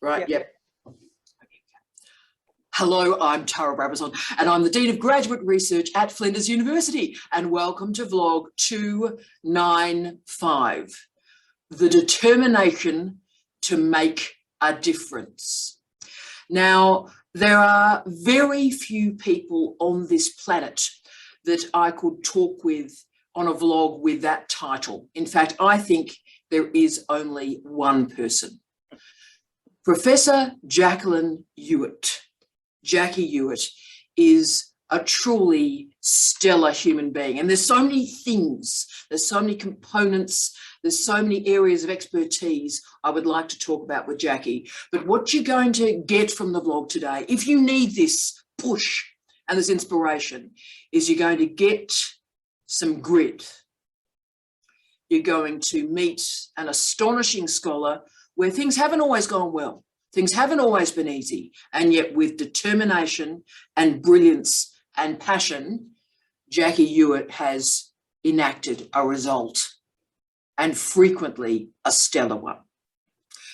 Right, yep. Hello, I'm Tara Brabazon, and I'm the Dean of Graduate Research at Flinders University, and welcome to vlog 295, the determination to make a difference. Now, there are very few people on this planet that I could talk with on a vlog with that title. In fact, I think there is only one person. Professor Jacqueline Ewart. Jackie Ewart is a truly stellar human being. And there's so many things, there's so many components, there's so many areas of expertise I would like to talk about with Jackie. But what you're going to get from the vlog today, if you need this push and this inspiration, is you're going to get some grit. You're going to meet an astonishing scholar where things haven't always gone well. Things haven't always been easy, and yet with determination and brilliance and passion, Jackie Ewart has enacted a result, and frequently a stellar one.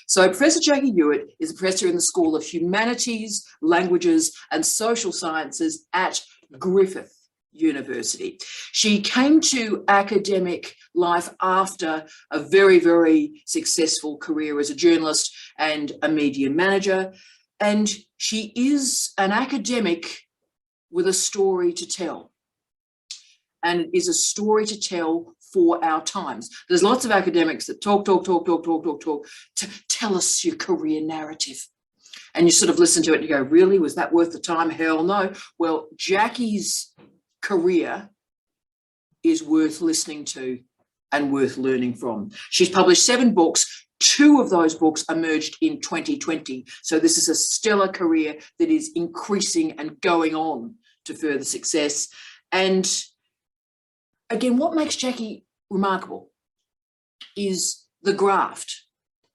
So Professor Jackie Ewart is a professor in the School of Humanities, Languages and Social Sciences at Griffith University. She came to academic life after a very, very successful career as a journalist and a media manager. And she is an academic with a story to tell. And it is a story to tell for our times. There's lots of academics that talk, tell us your career narrative. And you sort of listen to it and you go, really, was that worth the time? Hell no. Well, Jackie's career is worth listening to and worth learning from. She's published 7 books. 2 of those books emerged in 2020. So this is a stellar career that is increasing and going on to further success. And again, what makes Jackie remarkable is the graft,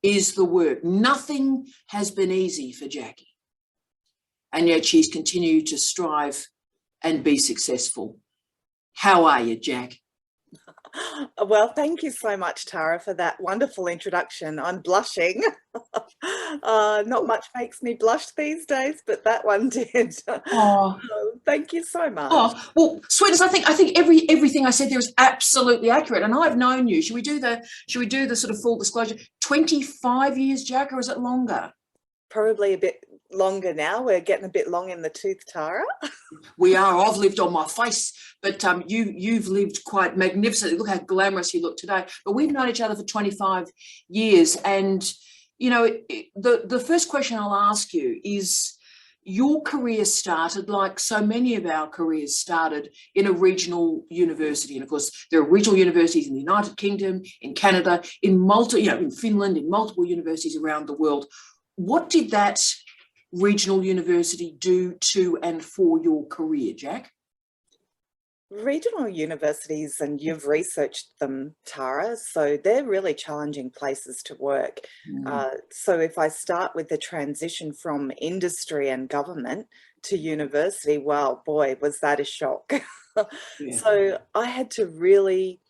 is the work. Nothing has been easy for Jackie. And yet she's continued to strive and be successful. How are you, Jack? Well, thank you so much, Tara, for that wonderful introduction. I'm blushing. Not much makes me blush these days, but that one did. Oh, thank you so much. Oh, well, sweetest, I think everything I said there is absolutely accurate. And I've known you. Should we do the sort of full disclosure? 25 years, Jack, or is it longer? Probably a bit longer now. We're getting a bit long in the tooth, Tara. We are. I've lived on my face, but you've lived quite magnificently. Look how glamorous you look today. But we've known each other for 25 years, and you know, the first question I'll ask you is, your career started, like so many of our careers started, in a regional university. And of course, there are regional universities in the United Kingdom, in Canada, in Finland, in multiple universities around the world. What did that regional university do to and for your career, Jack? Regional universities, and you've researched them, Tara, so they're really challenging places to work. So if I start with the transition from industry and government to university, well, boy, was that a shock. Yeah. So I had to really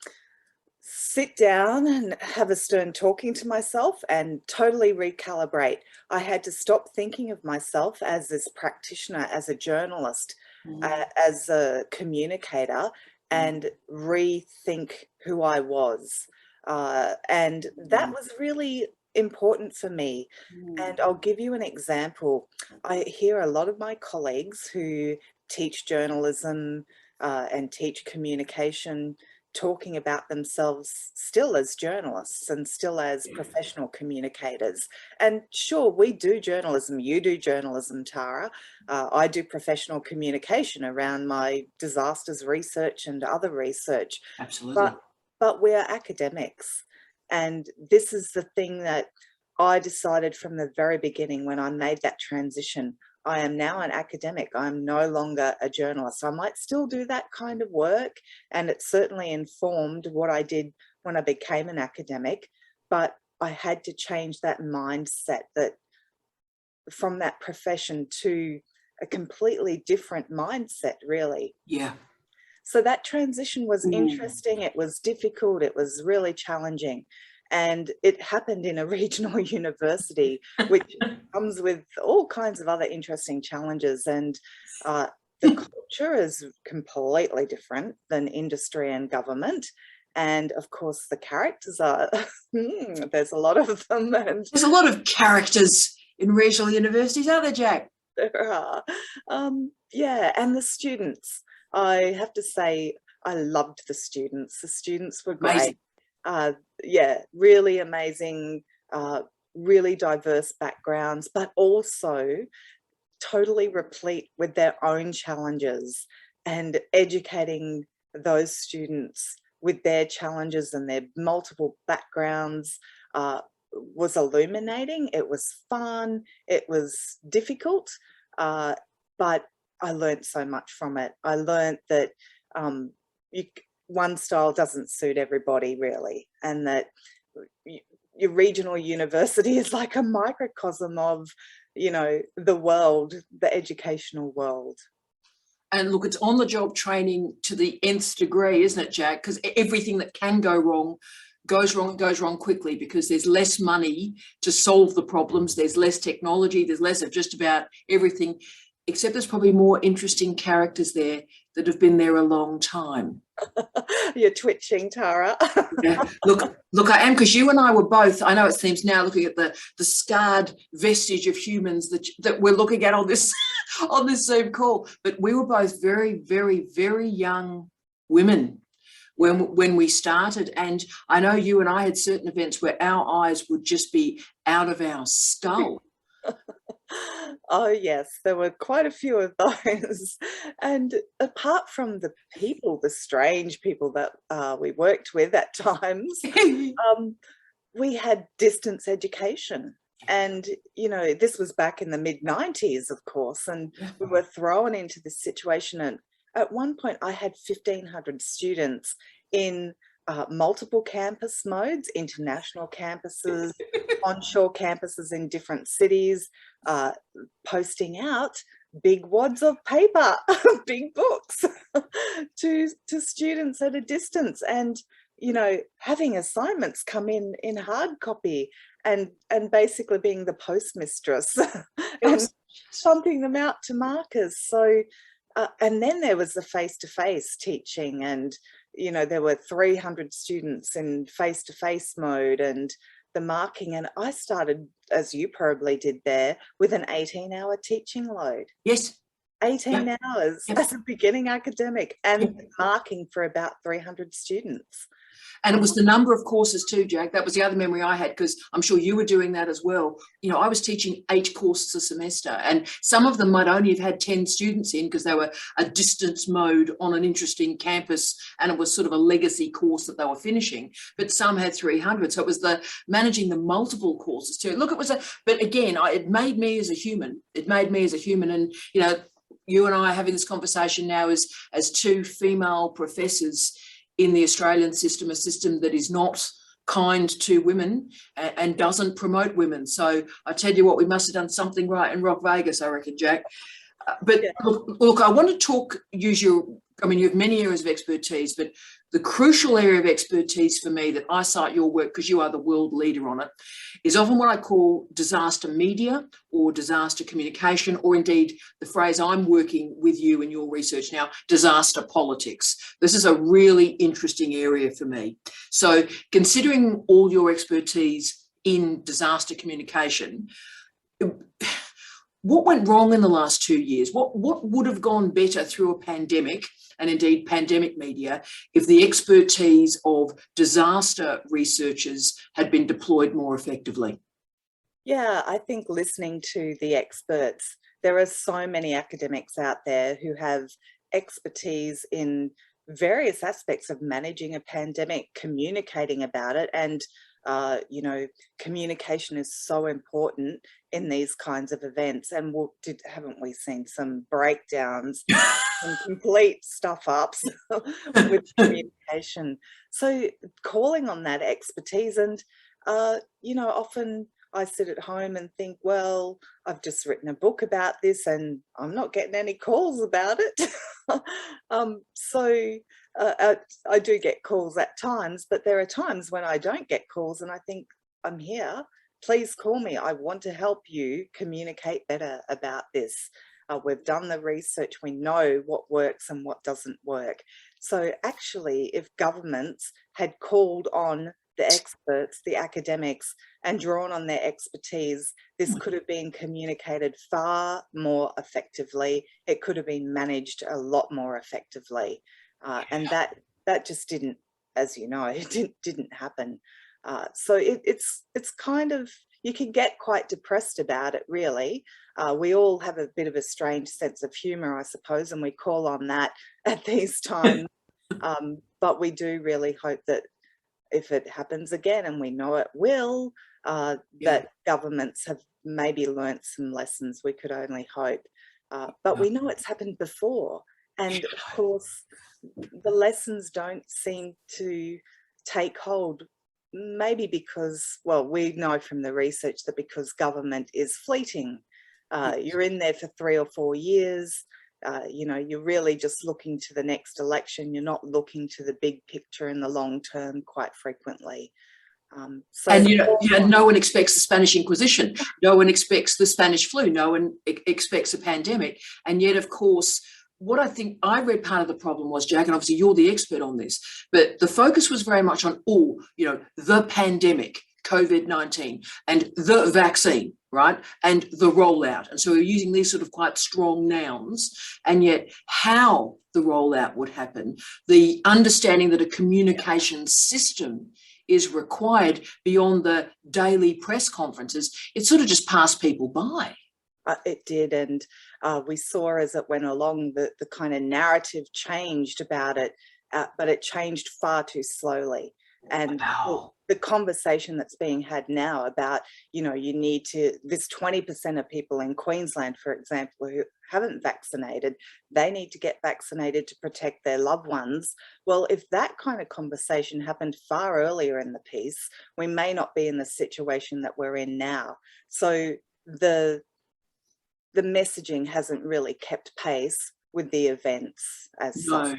sit down and have a stern talking to myself and totally recalibrate. I had to stop thinking of myself as this practitioner, as a journalist, as a communicator, and rethink who I was. And that was really important for me. And I'll give you an example. I hear a lot of my colleagues who teach journalism and teach communication talking about themselves still as journalists and still as professional communicators. And sure, we do journalism, you do journalism, Tara. I do professional communication around my disasters research and other research. Absolutely. But we're academics. And this is the thing that I decided from the very beginning when I made that transition. I am now an academic. I'm no longer a journalist. I might still do that kind of work, and it certainly informed what I did when I became an academic, but I had to change that mindset, that from that profession to a completely different mindset, really. Yeah. So that transition was interesting. It was difficult. It was really challenging. And it happened in a regional university, which comes with all kinds of other interesting challenges. And the culture is completely different than industry and government. And of course, the characters are, there's a lot of them. And there's a lot of characters in regional universities, aren't there, Jack? there are. Yeah, and the students. I have to say, I loved the students. The students were great. Amazing. Yeah, really amazing, really diverse backgrounds, but also totally replete with their own challenges, and educating those students with their challenges and their multiple backgrounds was illuminating. It was fun, it was difficult, but I learned so much from it. I learned that one style doesn't suit everybody really, and that your regional university is like a microcosm of, you know, the world, the educational world. And look, it's on the job training to the nth degree, isn't it, Jack? Because everything that can go wrong goes wrong quickly, because there's less money to solve the problems, there's less technology, there's less of just about everything, except there's probably more interesting characters there that have been there a long time. You're twitching, Tara. Yeah. Look, I am, because you and I were both, I know it seems now, looking at the scarred vestige of humans that we're looking at on this on this Zoom call, but we were both very, very, very young women when we started. And I know you and I had certain events where our eyes would just be out of our skull. Oh yes, there were quite a few of those. And apart from the people, the strange people that we worked with at times, we had distance education. And, you know, this was back in the mid-90s, of course, and we were thrown into this situation. And at one point I had 1,500 students in multiple campus modes, international campuses, onshore campuses in different cities, posting out big wads of paper, big books to students at a distance, and, you know, having assignments come in hard copy, and basically being the postmistress and thumping them out to markers. So and then there was the face-to-face teaching, and, you know, there were 300 students in face-to-face mode and the marking. And I started, as you probably did there, with an 18-hour teaching load. Yes. 18 hours as a beginning academic, and marking for about 300 students. And it was the number of courses too, Jack. That was the other memory I had, because I'm sure you were doing that as well. You know, I was teaching 8 courses a semester, and some of them might only have had 10 students in because they were a distance mode on an interesting campus, and it was sort of a legacy course that they were finishing, but some had 300. So it was the managing the multiple courses too. Look, it was but again, it made me as a human. It made me as a human. And, you know, you and I are having this conversation now as 2 female professors in the Australian system, a system that is not kind to women and doesn't promote women. So I tell you what, we must have done something right in Rock Vegas, I reckon, Jack. But look, I want to you have many areas of expertise, but the crucial area of expertise for me that I cite your work, because you are the world leader on it, is often what I call disaster media or disaster communication, or indeed the phrase I'm working with you in your research now, disaster politics. This is a really interesting area for me. So considering all your expertise in disaster communication, what went wrong in the last 2 years? What would have gone better through a pandemic, and indeed pandemic media, if the expertise of disaster researchers had been deployed more effectively? Yeah, I think listening to the experts, there are so many academics out there who have expertise in various aspects of managing a pandemic, communicating about it, and you know, communication is so important in these kinds of events. And haven't we seen some breakdowns, some complete stuff ups with communication? So calling on that expertise, and you know, often I sit at home and think, well, I've just written a book about this and I'm not getting any calls about it. So I do get calls at times, but there are times when I don't get calls and I think, I'm here. Please call me. I want to help you communicate better about this. We've done the research. We know what works and what doesn't work. So actually, if governments had called on the experts, the academics, and drawn on their expertise, this could have been communicated far more effectively. It could have been managed a lot more effectively. And that just didn't, as you know, it didn't happen. So it's kind of, you can get quite depressed about it, really. We all have a bit of a strange sense of humour, I suppose, and we call on that at these times. But we do really hope that if it happens again, and we know it will, that governments have maybe learnt some lessons. We could only hope. But we know it's happened before. And of course, the lessons don't seem to take hold, maybe because, well, we know from the research that because government is fleeting. You're in there for 3 or 4 years. You know, you're really just looking to the next election. You're not looking to the big picture in the long term quite frequently. And no one expects the Spanish Inquisition. No one expects the Spanish flu. No one expects a pandemic. And yet, of course, what I think I read part of the problem was, Jack, and obviously you're the expert on this, but the focus was very much on, the pandemic, COVID-19, and the vaccine, right? And the rollout. And so we're using these sort of quite strong nouns, and yet how the rollout would happen, the understanding that a communication system is required beyond the daily press conferences, it sort of just passed people by. It did, and we saw as it went along the kind of narrative changed about it, but it changed far too slowly. And the conversation that's being had now about, you need to, this 20% of people in Queensland, for example, who haven't vaccinated, they need to get vaccinated to protect their loved ones. Well, if that kind of conversation happened far earlier in the piece, we may not be in the situation that we're in now. So the messaging hasn't really kept pace with the events as such.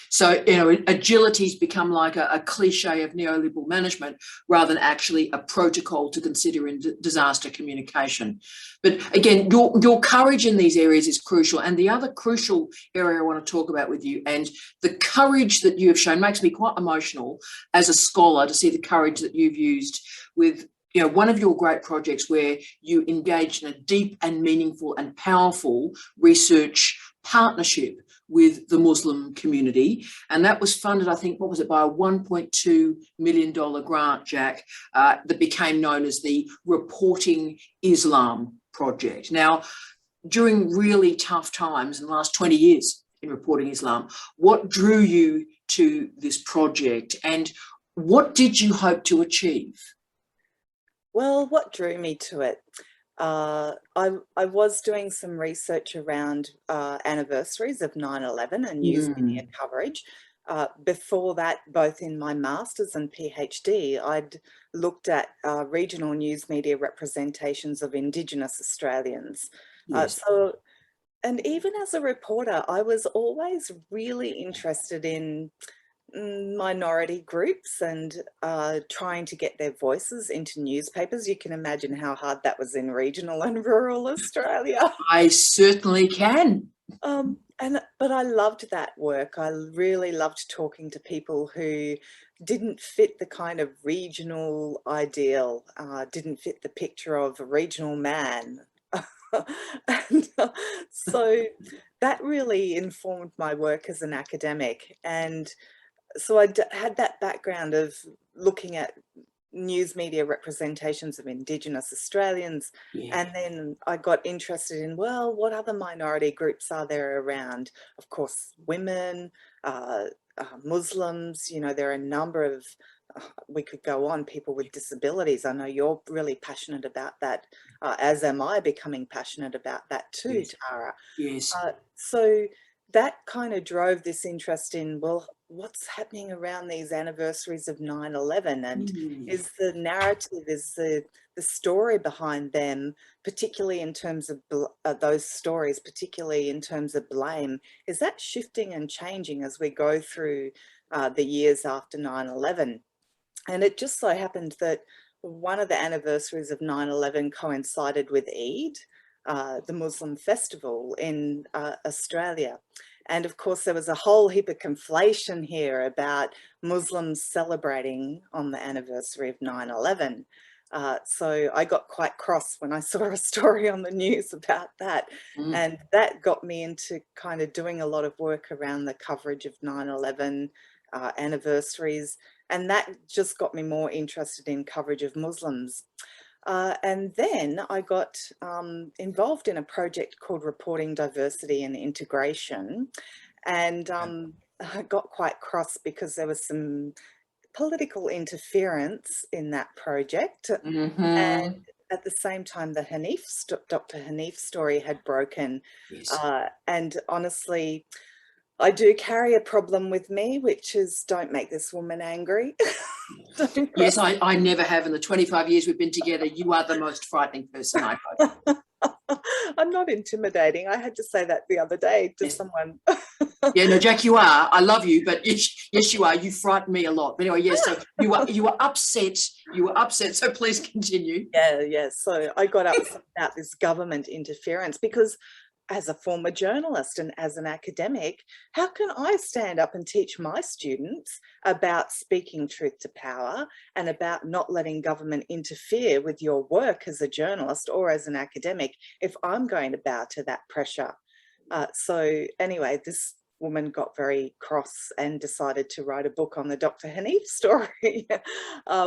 So, agility's become like a cliche of neoliberal management rather than actually a protocol to consider in disaster communication. But again, your courage in these areas is crucial. And the other crucial area I want to talk about with you, and the courage that you have shown makes me quite emotional as a scholar to see the courage that you've used with one of your great projects where you engaged in a deep and meaningful and powerful research partnership with the Muslim community. And that was funded, I think, by a $1.2 million grant, Jack, that became known as the Reporting Islam Project. Now, during really tough times in the last 20 years in Reporting Islam, what drew you to this project and what did you hope to achieve? Well, what drew me to it? I was doing some research around anniversaries of 9/11 and news media coverage. Before that, both in my master's and PhD, I'd looked at regional news media representations of Indigenous Australians. Yes. And even as a reporter, I was always really interested in minority groups and trying to get their voices into newspapers. You can imagine how hard that was in regional and rural Australia. I certainly can. But I loved that work. I really loved talking to people who didn't fit the kind of regional ideal, didn't fit the picture of a regional man. And so that really informed my work as an academic. And so I had that background of looking at news media representations of Indigenous Australians. And then I got interested in, well, what other minority groups are there around? Of course, women, Muslims, there are a number of, we could go on, people with disabilities. I know you're really passionate about that, as am I becoming passionate about that too, Tara. Yes. So that kind of drove this interest in, well, what's happening around these anniversaries of 9/11, and Mm. is the narrative, is the story behind them, particularly in terms of those stories, particularly in terms of blame, is that shifting and changing as we go through the years after 9/11? And it just so happened that one of the anniversaries of 9/11 coincided with Eid, the Muslim festival in Australia. And of course, there was a whole heap of conflation here about Muslims celebrating on the anniversary of 9/11. So I got quite cross when I saw a story on the news about that. Mm. And that got me into kind of doing a lot of work around the coverage of 9/11 anniversaries. And that just got me more interested in coverage of Muslims. And then I got involved in a project called Reporting Diversity and Integration. And I got quite cross because there was some political interference in that project. And Mm-hmm. at the same time, the Dr. Hanif story had broken. Yes. And honestly, I do carry a problem with me, which is don't make this woman angry. Yes, I never have. In the 25 years we've been together, you are the most frightening person I know. I'm not intimidating. I had to say that the other day to Yes. someone. Yeah, no, Jack, you are. I love you, but yes, you are. You frighten me a lot. But anyway, yes, so you were upset. You were upset. So please continue. Yeah. So I got upset about this government interference because as a former journalist and as an academic, how can I stand up and teach my students about speaking truth to power and about not letting government interfere with your work as a journalist or as an academic if I'm going to bow to that pressure? So anyway, this woman got very cross and decided to write a book on the Dr. Hanif story,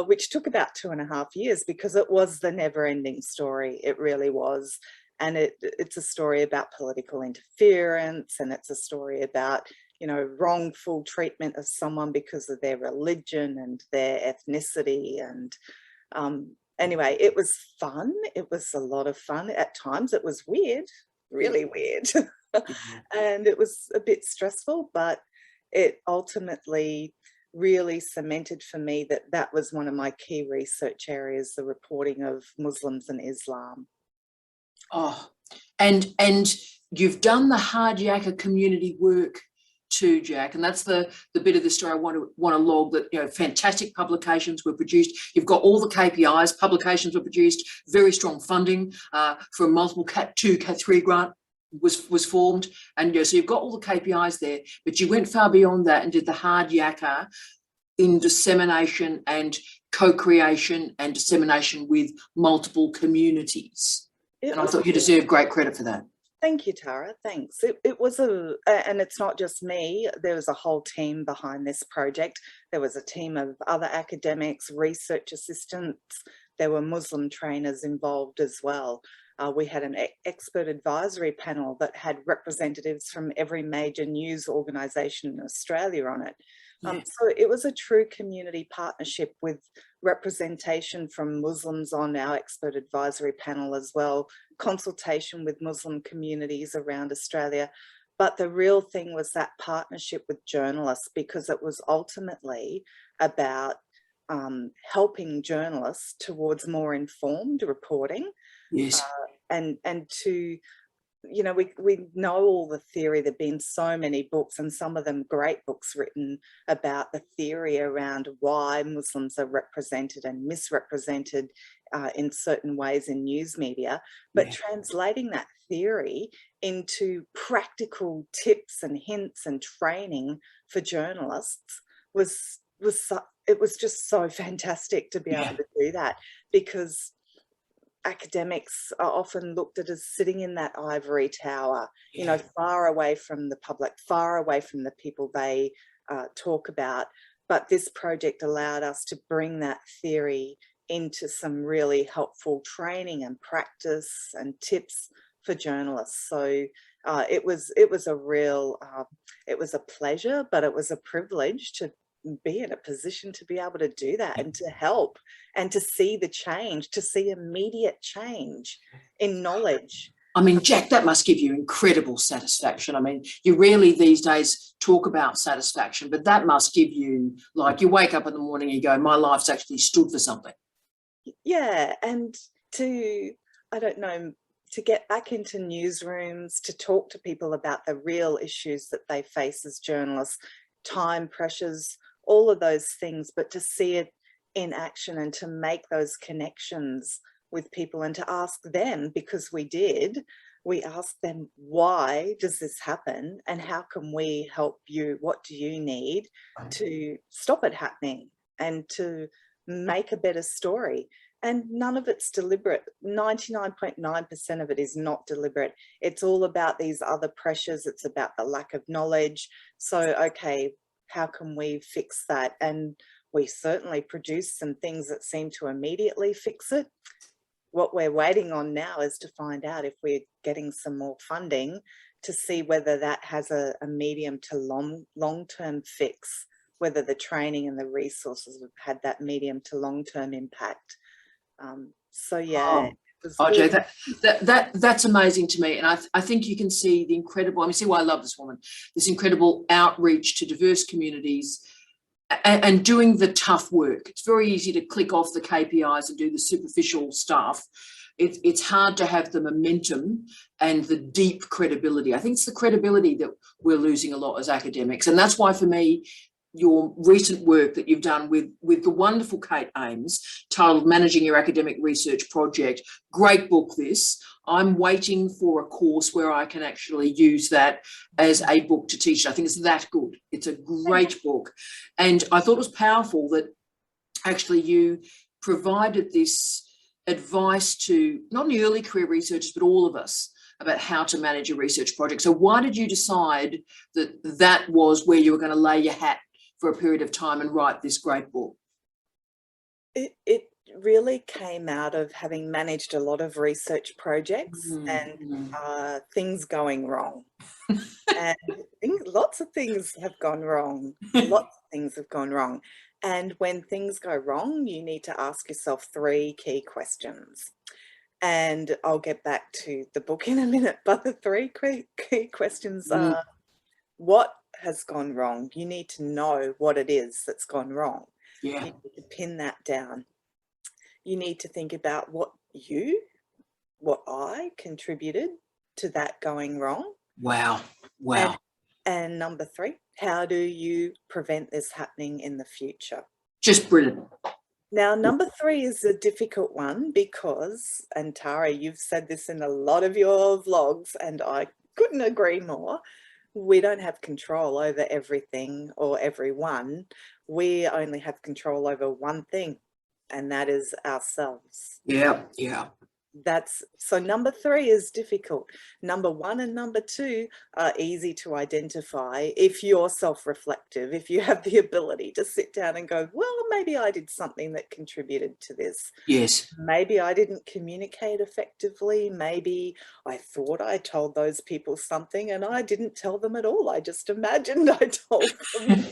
which took about 2.5 years because it was the never-ending story. It really was. And it's a story about political interference, and it's a story about, you know, wrongful treatment of someone because of their religion and their ethnicity. And anyway, it was fun. It was a lot of fun. At times it was weird, really weird. And it was a bit stressful, but it ultimately really cemented for me that that was one of my key research areas, the reporting of Muslims and Islam. Oh, and you've done the hard yakka community work too, Jack, and that's the bit of the story I want to log, that, you know, fantastic publications were produced. You've got all the KPIs. Publications were produced. Very strong funding for a multiple Cat 2, Cat 3 grant was formed, and, you know, so you've got all the KPIs there. But you went far beyond that and did the hard yakka in dissemination and co-creation and dissemination with multiple communities. And I thought you deserve great credit for that. Thank you, Tara. Thanks. It was and it's not just me. There was a whole team behind this project. There was a team of other academics, research assistants. There were Muslim trainers involved as well. We had an expert advisory panel that had representatives from every major news organisation in Australia on it. So it was a true community partnership with representation from Muslims on our expert advisory panel as well, consultation with Muslim communities around Australia. But the real thing was that partnership with journalists, because it was ultimately about helping journalists towards more informed reporting. Yes. And to, you know, we know all the theory. There've been so many books, and some of them great books written about the theory around why Muslims are represented and misrepresented in certain ways in news media. But translating that theory into practical tips and hints and training for journalists was it was just so fantastic to be able to do that, because academics are often looked at as sitting in that ivory tower, you know, far away from the public, far away from the people they talk about. But this project allowed us to bring that theory into some really helpful training and practice and tips for journalists. So it was a real, it was a pleasure, but it was a privilege to be in a position to be able to do that and to help and to see the change, to see immediate change in knowledge. I mean, Jack, that must give you incredible satisfaction. I mean, you rarely these days talk about satisfaction, but that must give you, like, you wake up in the morning and you go, my life's actually stood for something. Yeah, and I don't know, to get back into newsrooms, to talk to people about the real issues that they face as journalists, time pressures, all of those things, but to see it in action and to make those connections with people and to ask them, because we asked them, why does this happen and how can we help you? What do you need to stop it happening and to make a better story? And none of it's deliberate. 99.9% of it is not deliberate. It's all about these other pressures. It's about the lack of knowledge. So, okay, how can we fix that? And we certainly produce some things that seem to immediately fix it. What we're waiting on now is to find out if we're getting some more funding to see whether that has a medium to long-term fix, whether the training and the resources have had that medium to long-term impact. So yeah, Jay, that's amazing to me, and I think you can see the incredible. I mean, see why I love this woman. This incredible outreach to diverse communities, and doing the tough work. It's very easy to click off the KPIs and do the superficial stuff. It's hard to have the momentum and the deep credibility. I think it's the credibility that we're losing a lot as academics, and that's why for me, your recent work that you've done with the wonderful Kate Ames, titled Managing Your Academic Research Project. Great book, this. I'm waiting for a course where I can actually use that as a book to teach. I think it's that good. It's a great book. And I thought it was powerful that actually you provided this advice to not only early career researchers, but all of us about how to manage a research project. So why did you decide that that was where you were going to lay your hat for a period of time and write this great book? It really came out of having managed a lot of research projects and things going wrong. And lots of things have gone wrong. Lots of things have gone wrong. And when things go wrong, you need to ask yourself 3 key questions. And I'll get back to the book in a minute, but the 3 key questions are, what has gone wrong? You need to know what it is that's gone wrong. Yeah. You need to pin that down. You need to think about what I contributed to that going wrong. Wow. Wow. And number 3, how do you prevent this happening in the future? Just brilliant. Now, number 3 is a difficult one because, and Tara, you've said this in a lot of your vlogs, and I couldn't agree more, we don't have control over everything or everyone. We only have control over one thing, and that is ourselves. Yeah, yeah. So number 3 is difficult. Number 1 and number 2 are easy to identify if you're self-reflective, if you have the ability to sit down and go, well, maybe I did something that contributed to this. Yes. Maybe I didn't communicate effectively. Maybe I thought I told those people something and I didn't tell them at all. I just imagined I told them.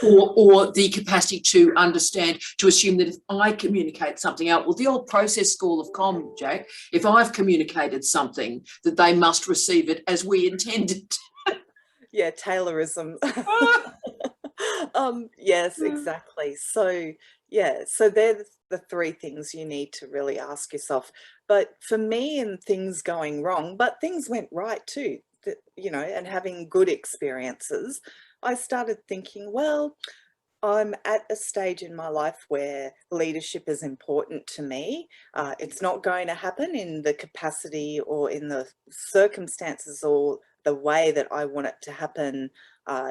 or the capacity to understand, to assume that if I communicate something out, well, the old process school of com, Jack, if I've communicated something, that they must receive it as we intended. Yeah, Taylorism. Yes, exactly. So yeah, so they're the 3 things you need to really ask yourself. But for me, in things going wrong, but things went right too, you know, and having good experiences, I started thinking, well, I'm at a stage in my life where leadership is important to me. It's not going to happen in the capacity or in the circumstances or the way that I want it to happen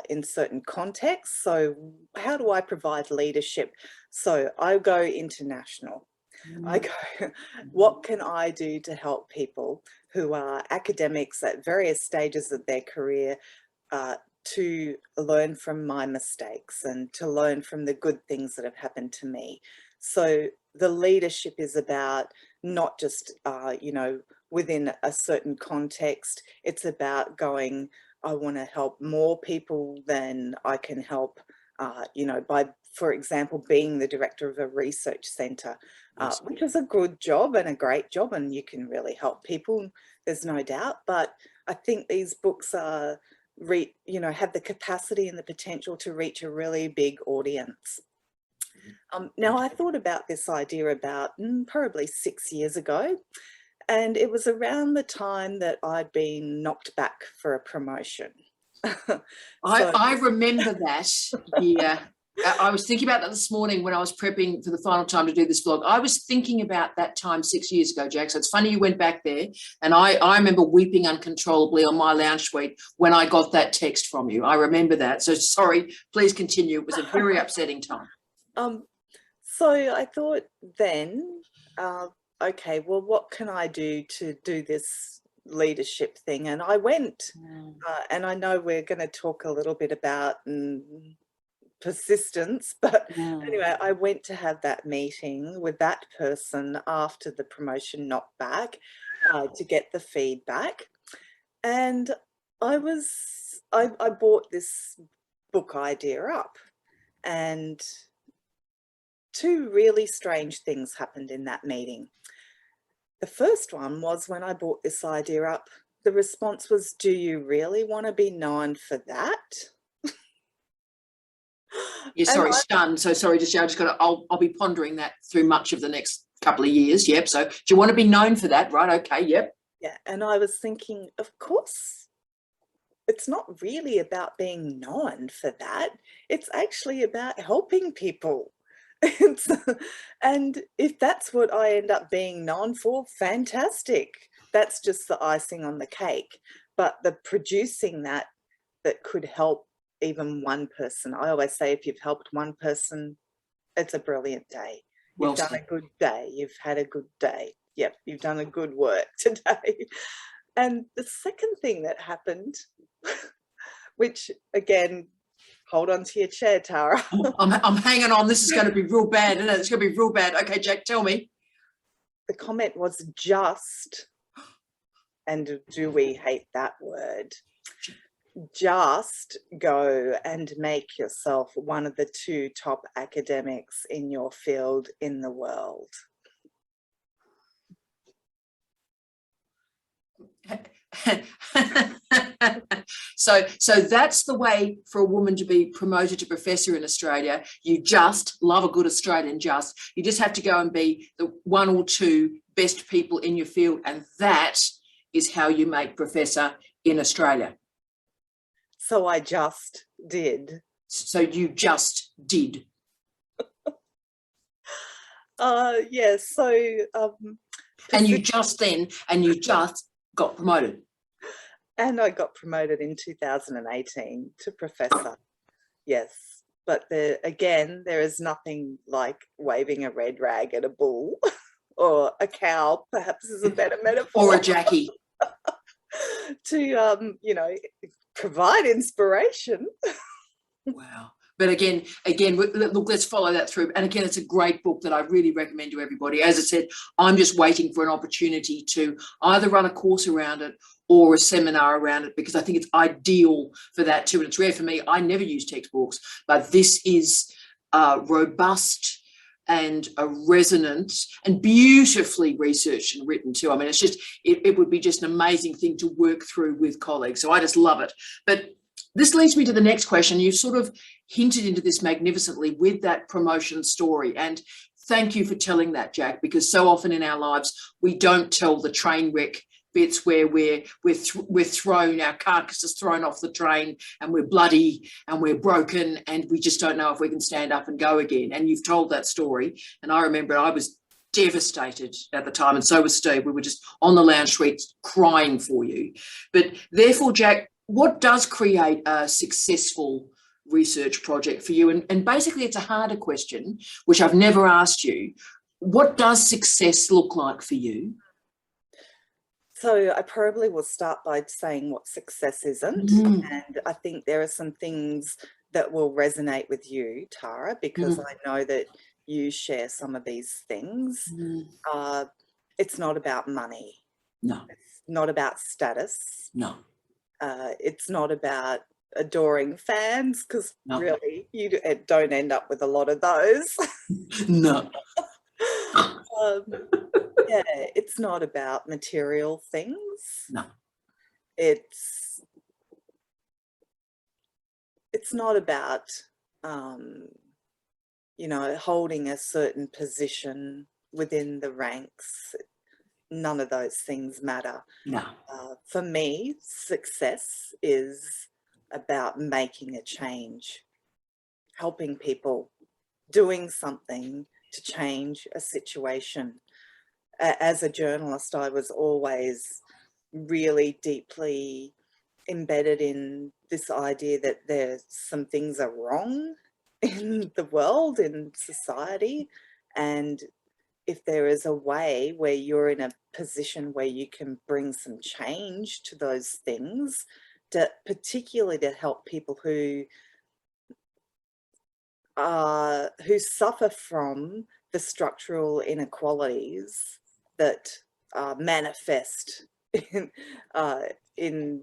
in certain contexts. So how do I provide leadership? So I go international. I go, what can I do to help people who are academics at various stages of their career to learn from my mistakes and to learn from the good things that have happened to me? So the leadership is about not just, you know, within a certain context. It's about going, I want to help more people than I can help, you know, by for example, being the director of a research centre, Yes. which is a good job and a great job, and you can really help people, there's no doubt. But I think these books are, have the capacity and the potential to reach a really big audience. Now, I thought about this idea about probably 6 years ago, and it was around the time that I'd been knocked back for a promotion. I remember that. Yeah. I was thinking about that this morning when I was prepping for the final time to do this vlog. I was thinking about that time 6 years ago, Jack. So it's funny you went back there. And I remember weeping uncontrollably on my lounge suite when I got that text from you. I remember that. So sorry, please continue. It was a very upsetting time. So I thought then, okay, well, what can I do to do this leadership thing? And I went, and I know we're going to talk a little bit about persistence, but anyway, I went to have that meeting with that person after the promotion knockback to get the feedback. And I brought this book idea up, and two really strange things happened in that meeting. The first one was when I brought this idea up, the response was, "Do you really want to be known for that?" Yeah, sorry, stunned. So sorry, I'll be pondering that through much of the next couple of years. Yep. So do you want to be known for that? Right. Okay. Yep. Yeah. And I was thinking, of course, it's not really about being known for that. It's actually about helping people. And if that's what I end up being known for, fantastic. That's just the icing on the cake. But the producing that could help even one person. I always say, if you've helped one person, it's a brilliant day. You've done a good day. You've had a good day. Yep, you've done a good work today. And the second thing that happened, which again, hold on to your chair, Tara. I'm hanging on. This is going to be real bad, isn't it? It's going to be real bad. Okay, Jack, tell me. The comment was just, and do we hate that word? Just go and make yourself one of the 2 top academics in your field in the world. So that's the way for a woman to be promoted to professor in Australia. You just love a good Australian. You just have to go and be the 1 or 2 best people in your field, and that is how you make professor in Australia. So I just did. So you just did. Yeah. So and you just got promoted. And I got promoted in 2018 to professor. Yes. But again, there is nothing like waving a red rag at a bull or a cow, perhaps is a better metaphor. Or a Jackie. To, provide inspiration. Wow. But again, look, let's follow that through. And again, it's a great book that I really recommend to everybody. As I said, I'm just waiting for an opportunity to either run a course around it or a seminar around it, because I think it's ideal for that too. And it's rare for me. I never use textbooks, but this is robust and a resonant and beautifully researched and written too. I mean, it's just, it would be just an amazing thing to work through with colleagues. So I just love it. But this leads me to the next question. You sort of hinted into this magnificently with that promotion story. And thank you for telling that, Jack, because so often in our lives, we don't tell the train wreck bits where we're thrown, our carcass is thrown off the train and we're bloody and we're broken and we just don't know if we can stand up and go again. And you've told that story. And I remember I was devastated at the time, and so was Steve. We were just on the lounge suite crying for you. But therefore, Jack, what does create a successful research project for you? And basically, it's a harder question, which I've never asked you. What does success look like for you? So I probably will start by saying what success isn't. And I think there are some things that will resonate with you, Tara, because I know that you share some of these things. It's not about money. No. It's not about status. No. It's not about adoring fans, because No. really you don't end up with a lot of those. No. Yeah, it's not about material things. No. It's not about, you know, holding a certain position within the ranks. None of those things matter. No. For me, success is about making a change, helping people, doing something to change a situation. As a journalist, I was always really deeply embedded in this idea that there's some things are wrong in the world, in society, and if there is a way where you're in a position where you can bring some change to those things, to particularly to help people who suffer from the structural inequalities that manifest in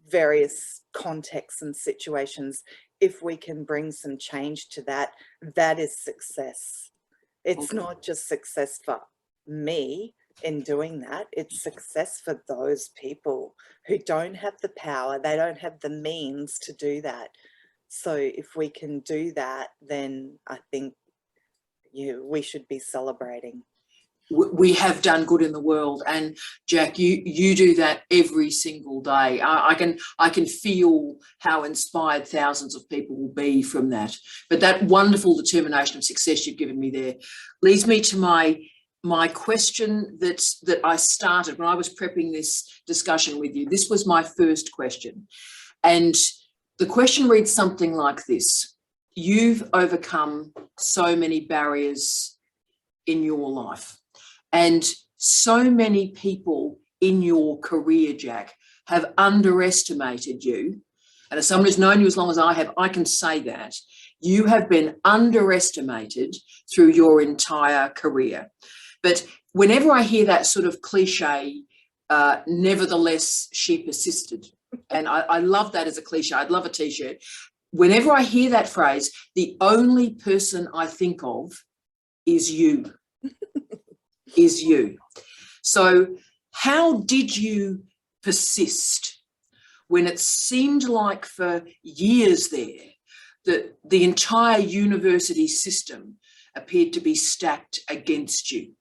various contexts and situations, if we can bring some change to that, that is success. It's not just success for me in doing that, it's success for those people who don't have the power, they don't have the means to do that. So if we can do that, then I think we should be celebrating. We have done good in the world, and Jack, you do that every single day. I can feel how inspired thousands of people will be from that. But that wonderful determination of success you've given me there leads me to my question that I started when I was prepping this discussion with you. This was my first question, and the question reads something like this: you've overcome so many barriers in your life. And so many people in your career, Jack, have underestimated you. And as someone who's known you as long as I have, I can say that you have been underestimated through your entire career. But whenever I hear that sort of cliche, nevertheless, she persisted. And I love that as a cliche. I'd love a t-shirt. Whenever I hear that phrase, the only person I think of is you. Is you. So how did you persist when it seemed like for years there that the entire university system appeared to be stacked against you?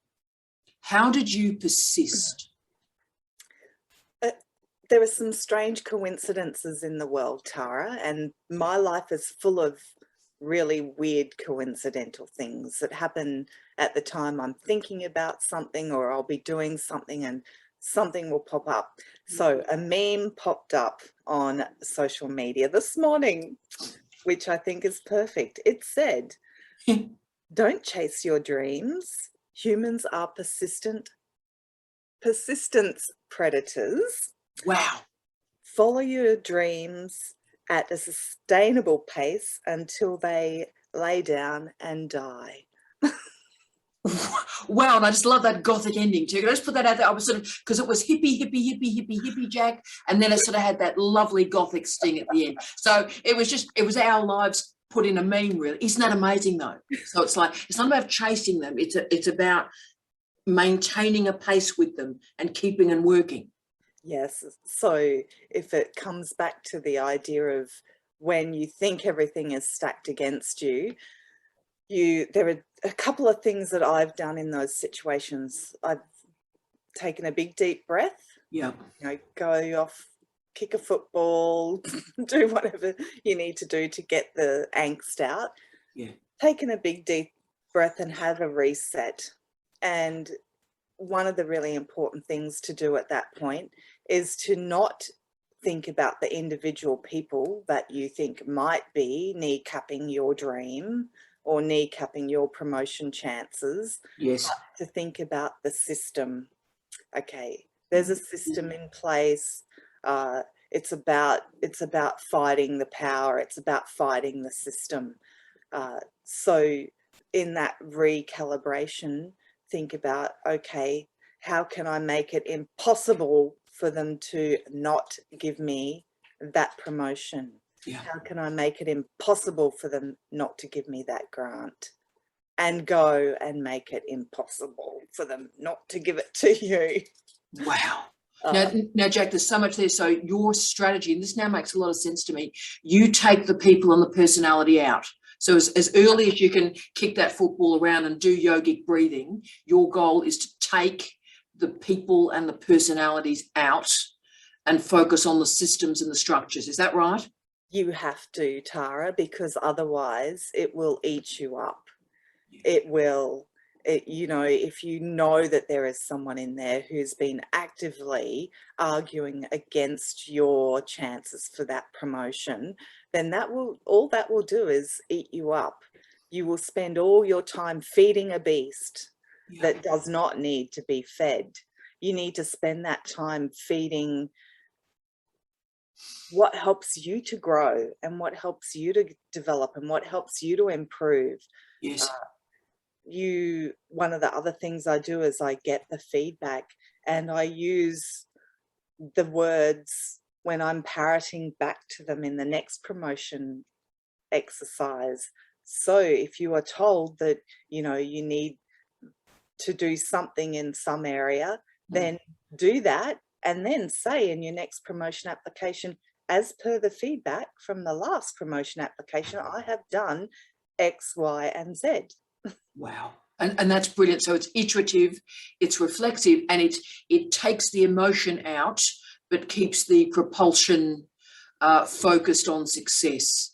How did you persist? There are some strange coincidences in the world, Tara, and my life is full of really weird coincidental things that happen at the time I'm thinking about something, or I'll be doing something and something will pop up. So a meme popped up on social media this morning, which I think is perfect. It said, don't chase your dreams. Humans are persistence predators. Wow. Follow your dreams at a sustainable pace until they lay down and die. Wow, and I just love that gothic ending too. Can I just put that out there? I was sort of, because it was hippie, Jack, and then it sort of had that lovely gothic sting at the end. So it was our lives put in a meme, really. Isn't that amazing though? So it's like, it's not about chasing them, it's about maintaining a pace with them and keeping and working. Yes. So if it comes back to the idea of when you think everything is stacked against you, there are a couple of things that I've done in those situations. I've taken a big deep breath. Yeah. You know, go off, kick a football, do whatever you need to do to get the angst out. Yeah. Taken a big deep breath and have a reset. And one of the really important things to do at that point is to not think about the individual people that you think might be kneecapping your dream or kneecapping your promotion chances. Yes. But to think about the system. Okay, there's a system in place. It's about fighting the power. It's about fighting the system. So in that recalibration, think about, okay, how can I make it impossible for them to not give me that promotion? Yeah. How can I make it impossible for them not to give me that grant? And go and make it impossible for them not to give it to you. Wow. Now, Jack, there's so much there. So your strategy, and this now makes a lot of sense to me, you take the people and the personality out. So as early as you can kick that football around and do yogic breathing, your goal is to take the people and the personalities out and focus on the systems and the structures. Is that right? You have to, Tara, because otherwise it will eat you up. It will, you know, if you know that there is someone in there who's been actively arguing against your chances for that promotion, then all that will do is eat you up. You will spend all your time feeding a beast that does not need to be fed. You need to spend that time feeding what helps you to grow and what helps you to develop and what helps you to improve. Yes. One of the other things I do is I get the feedback and I use the words when I'm parroting back to them in the next promotion exercise. So if you are told that, you know, you need to do something in some area, then do that, and then say in your next promotion application, as per the feedback from the last promotion application, I have done X, Y, and Z. Wow. And that's brilliant. So it's iterative, it's reflexive, and it takes the emotion out, but keeps the propulsion focused on success.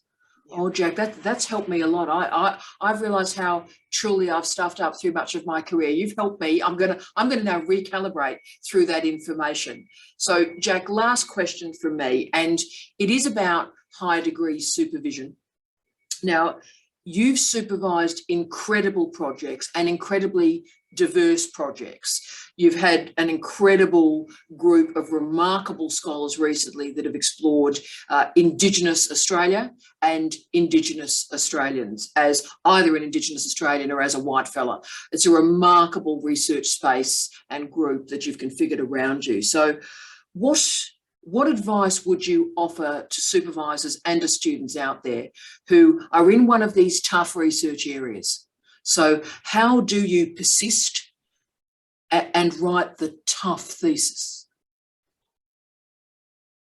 Oh, Jack, that's helped me a lot. I've realised how truly I've stuffed up through much of my career. You've helped me. I'm gonna now recalibrate through that information. So, Jack, last question from me, and it is about high degree supervision. Now, you've supervised incredible projects and incredibly diverse projects. You've had an incredible group of remarkable scholars recently that have explored Indigenous Australia and Indigenous Australians as either an Indigenous Australian or as a white fella. It's a remarkable research space and group that you've configured around you. So what advice would you offer to supervisors and to students out there who are in one of these tough research areas? So how do you persist and write the tough thesis?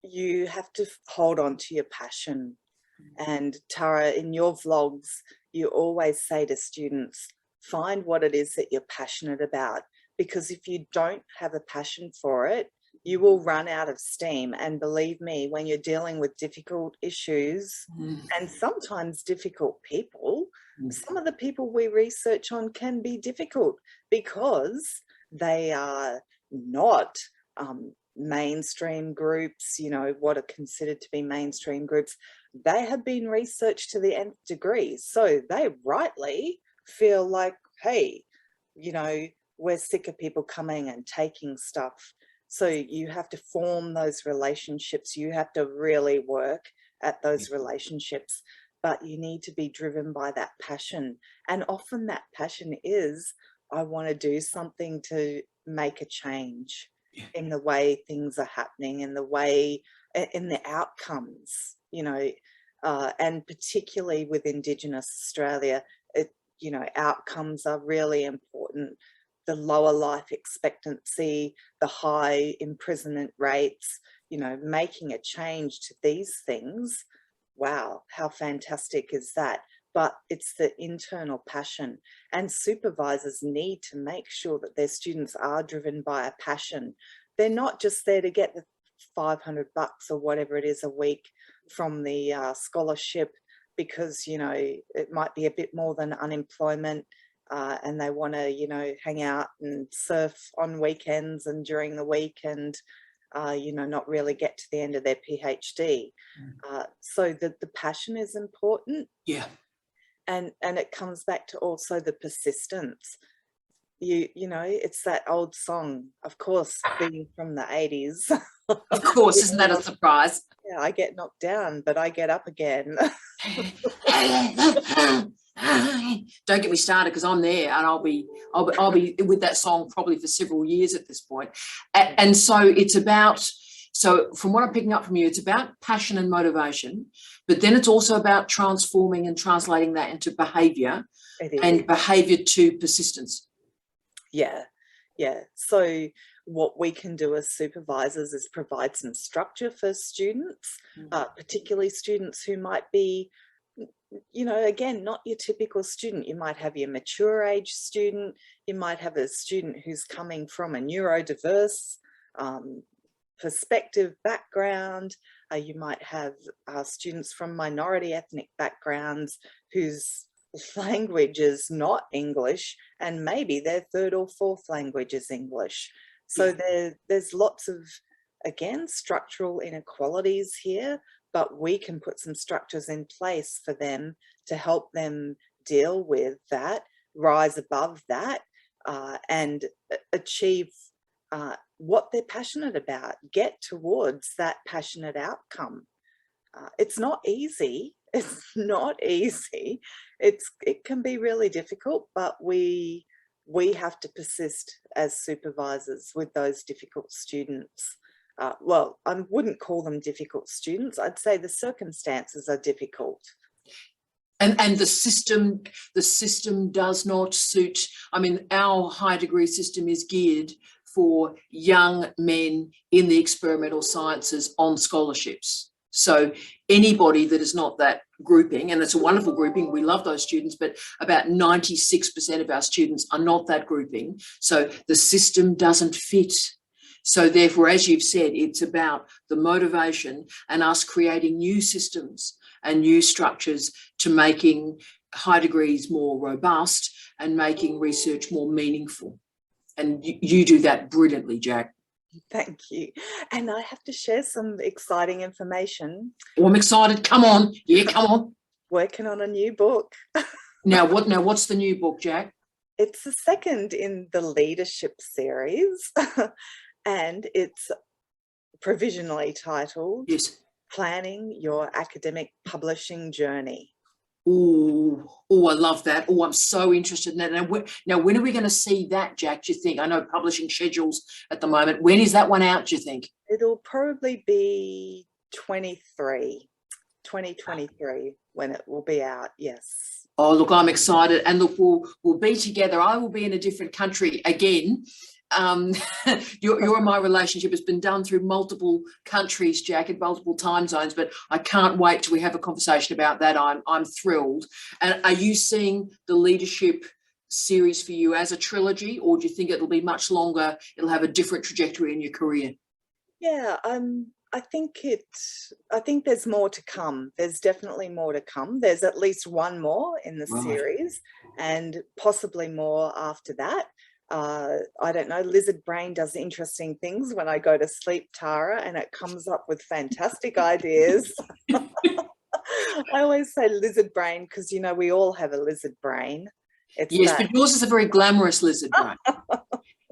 You have to hold on to your passion. And Tara, in your vlogs, you always say to students, find what it is that you're passionate about, because if you don't have a passion for it, you will run out of steam. And believe me, when you're dealing with difficult issues and sometimes difficult people, some of the people we research on can be difficult because they are not mainstream groups, you know, what are considered to be mainstream groups. They have been researched to the nth degree. So they rightly feel like, hey, you know, we're sick of people coming and taking stuff. So you have to form those relationships. You have to really work at those relationships, but you need to be driven by that passion. And often that passion is, I want to do something to make a change in the way things are happening, in the way, in the outcomes, you know, and particularly with Indigenous Australia, you know, outcomes are really important. The lower life expectancy, the high imprisonment rates, you know, making a change to these things. Wow, how fantastic is that? But it's the internal passion, and supervisors need to make sure that their students are driven by a passion. They're not just there to get the $500 or whatever it is a week from the scholarship, because, you know, it might be a bit more than unemployment. And they want to, you know, hang out and surf on weekends and during the week and, you know, not really get to the end of their PhD. So the passion is important. Yeah. And it comes back to also the persistence. You know, it's that old song, of course, being from the 80s. Of course, isn't that a surprise? Yeah, I get knocked down, but I get up again. Don't get me started, because I'm there, and I'll be with that song probably for several years at this point. And so it's about So from what I'm picking up from you, it's about passion and motivation, but then it's also about transforming and translating that into behaviour and behaviour to persistence. Yeah, yeah. So what we can do as supervisors is provide some structure for students, particularly students who might be, you know, again, not your typical student. You might have your mature age student. You might have a student who's coming from a neurodiverse perspective background. You might have students from minority ethnic backgrounds whose language is not English, and maybe their third or fourth language is English. So there's lots of, again, structural inequalities here, but we can put some structures in place for them to help them deal with that, rise above that, and achieve what they're passionate about, get towards that passionate outcome. It's not easy. It's not easy. It can be really difficult, but we have to persist as supervisors with those difficult students. Well, I wouldn't call them difficult students. I'd say the circumstances are difficult. And the system does not suit. I mean, our high degree system is geared for young men in the experimental sciences on scholarships. So anybody that is not that grouping, and it's a wonderful grouping, we love those students, but about 96% of our students are not that grouping. So the system doesn't fit. So therefore, as you've said, it's about the motivation and us creating new systems and new structures to making high degrees more robust and making research more meaningful. And you do that brilliantly, Jack. Thank you. And I have to share some exciting information. Oh, I'm excited. Come on. Yeah, come on. Working on a new book. Now, what's the new book, Jack? It's the second in the leadership series. And it's provisionally titled, yes, Planning Your Academic Publishing Journey. Oh, I love that. Oh, I'm so interested in that. Now, when are we going to see that, Jack, do you think? I know publishing schedules at the moment. When is that one out, do you think? It'll probably be 2023 when it will be out, yes. Oh, look, I'm excited. And look, we'll be together. I will be in a different country again. You're in my relationship has been done through multiple countries, Jack, in multiple time zones, but I can't wait till we have a conversation about that. I'm thrilled. And are you seeing the leadership series for you as a trilogy, or do you think it'll be much longer? It'll have a different trajectory in your career? Yeah, I think there's more to come. There's definitely more to come. There's at least one more in the series, and possibly more after that. I don't know, lizard brain does interesting things when I go to sleep, Tara, and it comes up with fantastic ideas. I always say lizard brain because, you know, we all have a lizard brain. Yes, but yours is a very glamorous lizard brain.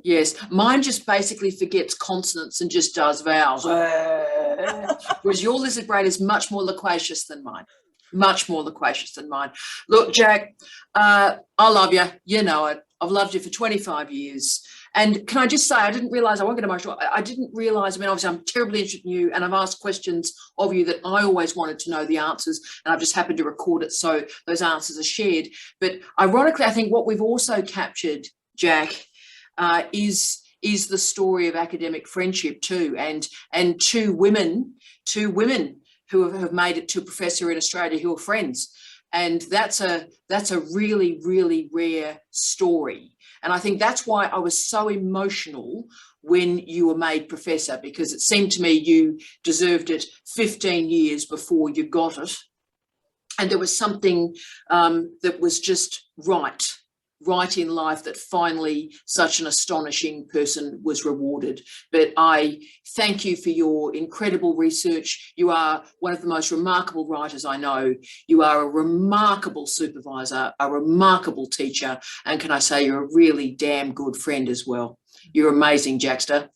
Yes, mine just basically forgets consonants and just does vowels. Whereas your lizard brain is much more loquacious than mine. Much more loquacious than mine. Look, Jack, I love you. You know it. I've loved you for 25 years. And can I just say, I didn't realise, I won't get emotional, I didn't realise, I mean, obviously I'm terribly interested in you and I've asked questions of you that I always wanted to know the answers, and I've just happened to record it so those answers are shared. But ironically, I think what we've also captured, Jack, is the story of academic friendship too, and two women who have made it to a professor in Australia who are friends. And that's a really, really rare story. And I think that's why I was so emotional when you were made professor, because it seemed to me you deserved it 15 years before you got it. And there was something that was just right in life, that finally such an astonishing person was rewarded. But I thank you for your incredible research. You are one of the most remarkable writers I know. You are a remarkable supervisor, a remarkable teacher, and can I say you're a really damn good friend as well. You're amazing, Jackster.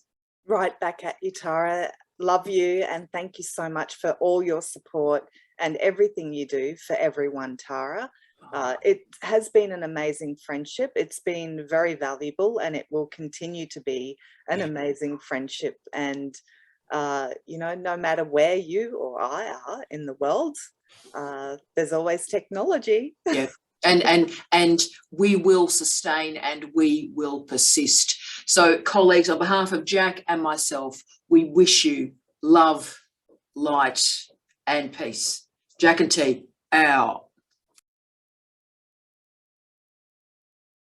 Right back at you, Tara. Love you, and thank you so much for all your support and everything you do for everyone, Tara. It has been an amazing friendship. It's been very valuable, and it will continue to be an amazing friendship. And You know, no matter where you or I are in the world, there's always technology. Yeah. And we will sustain and we will persist. So, colleagues, on behalf of Jack and myself, we wish you love, light, and peace. Jack and T, out.